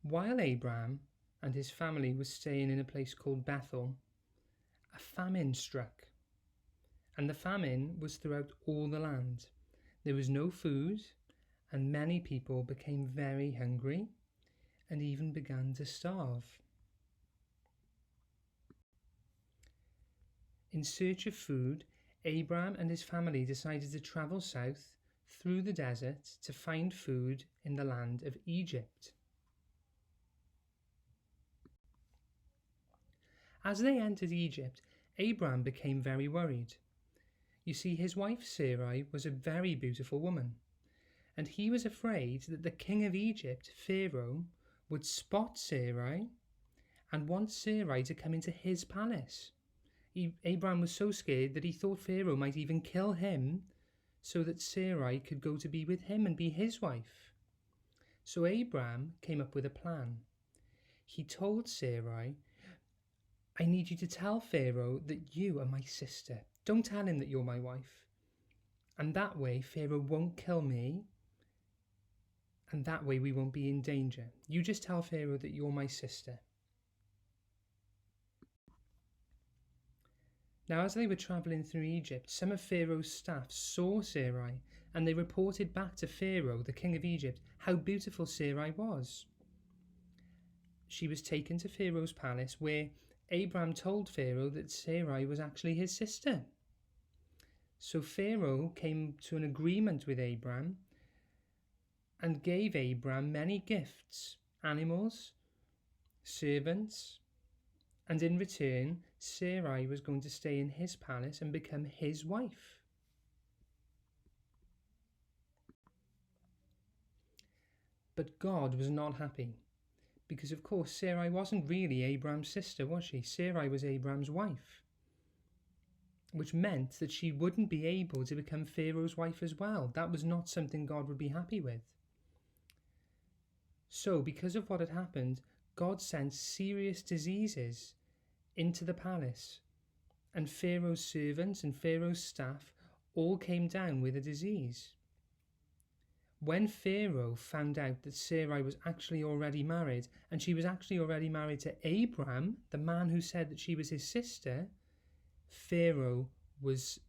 While Abraham and his family were staying in a place called Bethel, a famine struck, and the famine was throughout all the land. There was no food, and many people became very hungry and even began to starve. In search of food, Abraham and his family decided to travel south through the desert to find food in the land of Egypt. As they entered Egypt, Abraham became very worried. You see, his wife Sarai was a very beautiful woman, and he was afraid that the king of Egypt, Pharaoh, would spot Sarai and want Sarai to come into his palace. Abraham was so scared that he thought Pharaoh might even kill him so that Sarai could go to be with him and be his wife. So Abraham came up with a plan. He told Sarai, "I need you to tell Pharaoh that you are my sister. Don't tell him that you're my wife. And that way Pharaoh won't kill me, and that way we won't be in danger. You just tell Pharaoh that you're my sister." Now, as they were travelling through Egypt, some of Pharaoh's staff saw Sarai, and they reported back to Pharaoh, the king of Egypt, how beautiful Sarai was. She was taken to Pharaoh's palace, where Abraham told Pharaoh that Sarai was actually his sister. So Pharaoh came to an agreement with Abraham and gave Abraham many gifts, animals, servants, and in return, Sarai was going to stay in his palace and become his wife. But God was not happy, because of course Sarai wasn't really Abraham's sister, was she? Sarai was Abraham's wife, which meant that she wouldn't be able to become Pharaoh's wife as well. That was not something God would be happy with. So, because of what had happened, God sent serious diseases into the palace, and Pharaoh's servants and Pharaoh's staff all came down with a disease. When Pharaoh found out that Sarai was actually already married, and she was actually already married to Abraham, the man who said that she was his sister, Pharaoh was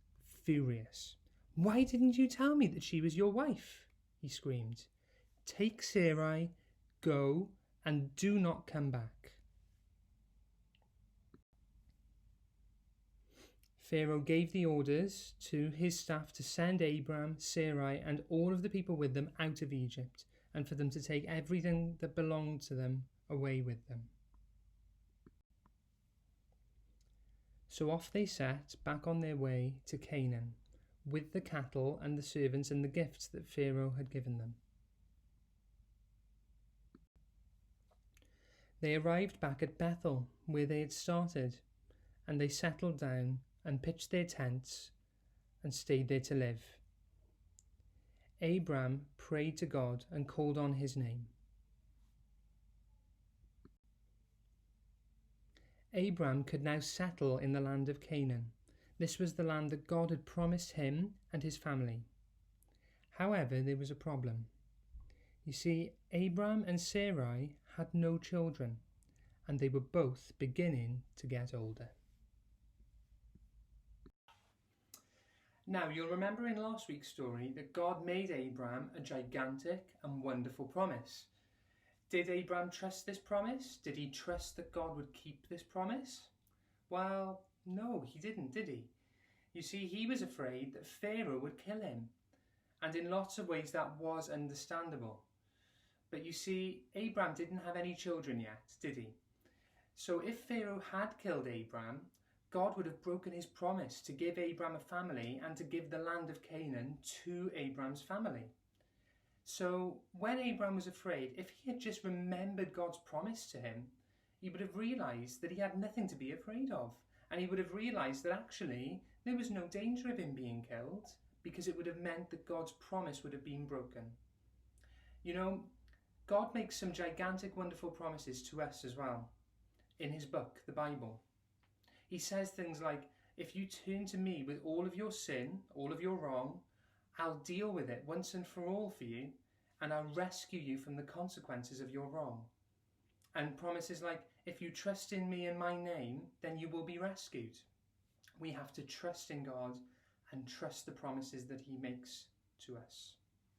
furious. "Why didn't you tell me that she was your wife?" he screamed. "Take Sarai, go, and do not come back." Pharaoh gave the orders to his staff to send Abraham, Sarai, and all of the people with them out of Egypt, and for them to take everything that belonged to them away with them. So off they set back on their way to Canaan, with the cattle and the servants and the gifts that Pharaoh had given them. They arrived back at Bethel, where they had started, and they settled down and pitched their tents and stayed there to live. Abraham prayed to God and called on his name. Abraham could now settle in the land of Canaan. This was the land that God had promised him and his family. However, there was a problem. You see, Abraham and Sarai had no children, and they were both beginning to get older. Now, you'll remember in last week's story that God made Abraham a gigantic and wonderful promise. Did Abraham trust this promise? Did he trust that God would keep this promise? Well, no, he didn't, did he? You see, he was afraid that Pharaoh would kill him, and in lots of ways that was understandable. But you see, Abraham didn't have any children yet, did he? So if Pharaoh had killed Abraham, God would have broken his promise to give Abraham a family and to give the land of Canaan to Abraham's family. So when Abraham was afraid, if he had just remembered God's promise to him, he would have realised that he had nothing to be afraid of. And he would have realised that actually there was no danger of him being killed, because it would have meant that God's promise would have been broken. You know, God makes some gigantic, wonderful promises to us as well in his book, the Bible. He says things like, if you turn to me with all of your sin, all of your wrong, I'll deal with it once and for all for you, and I'll rescue you from the consequences of your wrong. And promises like, if you trust in me and my name, then you will be rescued. We have to trust in God and trust the promises that he makes to us.